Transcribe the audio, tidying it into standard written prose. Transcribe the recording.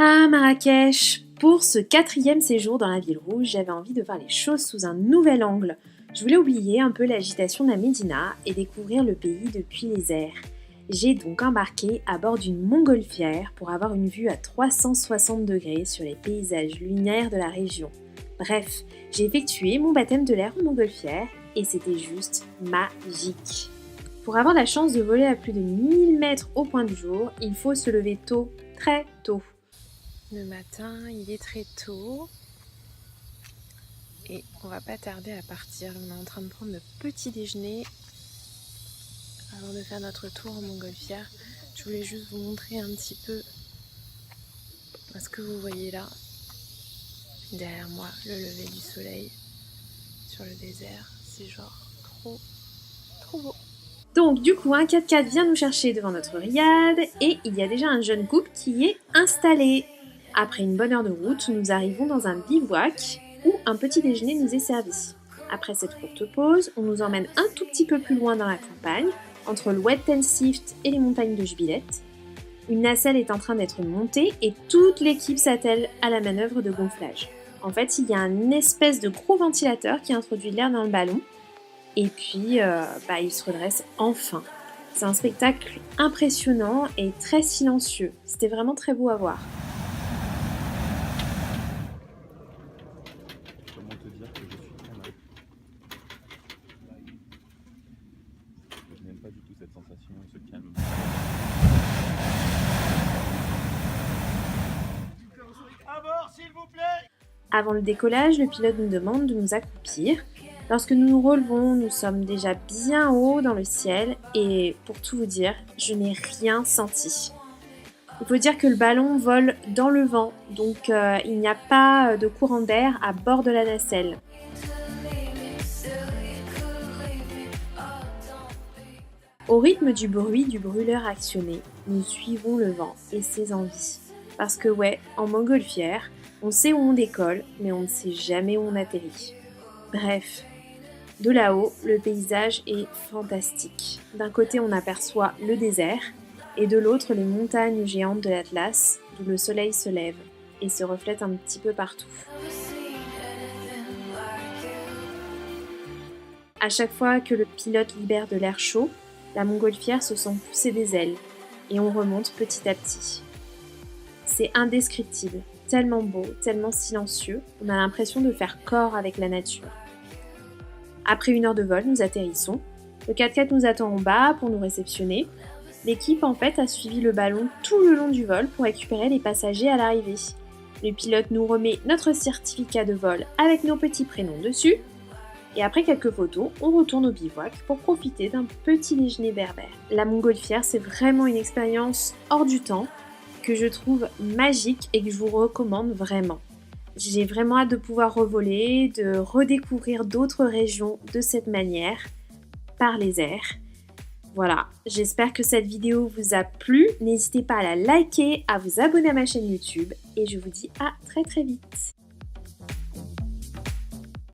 Ah, Marrakech! Pour ce 4e séjour dans la ville rouge, j'avais envie de voir les choses sous un nouvel angle. Je voulais oublier un peu l'agitation de la Médina et découvrir le pays depuis les airs. J'ai donc embarqué à bord d'une montgolfière pour avoir une vue à 360 degrés sur les paysages lunaires de la région. Bref, j'ai effectué mon baptême de l'air en montgolfière et c'était juste magique. Pour avoir la chance de voler à plus de 1000 mètres au point du jour, il faut se lever tôt, très tôt. Le matin, il est très tôt et on va pas tarder à partir. On est en train de prendre le petit déjeuner avant de faire notre tour en montgolfière. Je voulais juste vous montrer un petit peu ce que vous voyez là. Derrière moi, le lever du soleil sur le désert. C'est genre trop beau. Donc du coup, un 4x4 vient nous chercher devant notre riad et il y a déjà un jeune couple qui est installé. Après une bonne heure de route, nous arrivons dans un bivouac où un petit déjeuner nous est servi. Après cette courte pause, on nous emmène un tout petit peu plus loin dans la campagne, entre le Oued Tensif et les montagnes de Jbilette. Une nacelle est en train d'être montée et toute l'équipe s'attelle à la manœuvre de gonflage. En fait, il y a une espèce de gros ventilateur qui introduit l'air dans le ballon et puis il se redresse enfin. C'est un spectacle impressionnant et très silencieux. C'était vraiment très beau à voir. Comment te dire que je suis très mal. Je n'aime pas du tout cette sensation, ce calme. À bord, s'il vous plaît! Avant le décollage, le pilote nous demande de nous accroupir. Lorsque nous nous relevons, nous sommes déjà bien haut dans le ciel et pour tout vous dire, je n'ai rien senti. Il faut dire que le ballon vole dans le vent, donc il n'y a pas de courant d'air à bord de la nacelle. Au rythme du bruit du brûleur actionné, nous suivons le vent et ses envies. Parce que ouais, en montgolfière, on sait où on décolle, mais on ne sait jamais où on atterrit. Bref, de là-haut, le paysage est fantastique. D'un côté, on aperçoit le désert, et de l'autre, les montagnes géantes de l'Atlas, d'où le soleil se lève et se reflète un petit peu partout. À chaque fois que le pilote libère de l'air chaud, la montgolfière se sent pousser des ailes, et on remonte petit à petit. C'est indescriptible, tellement beau, tellement silencieux, on a l'impression de faire corps avec la nature. Après 1 heure de vol, nous atterrissons. Le 4x4 nous attend en bas pour nous réceptionner. L'équipe en fait a suivi le ballon tout le long du vol pour récupérer les passagers à l'arrivée. Le pilote nous remet notre certificat de vol avec nos petits prénoms dessus. Et après quelques photos, on retourne au bivouac pour profiter d'un petit déjeuner berbère. La montgolfière, c'est vraiment une expérience hors du temps que je trouve magique et que je vous recommande vraiment. J'ai vraiment hâte de pouvoir revoler, de redécouvrir d'autres régions de cette manière, par les airs. Voilà, j'espère que cette vidéo vous a plu. N'hésitez pas à la liker, à vous abonner à ma chaîne YouTube et je vous dis à très vite.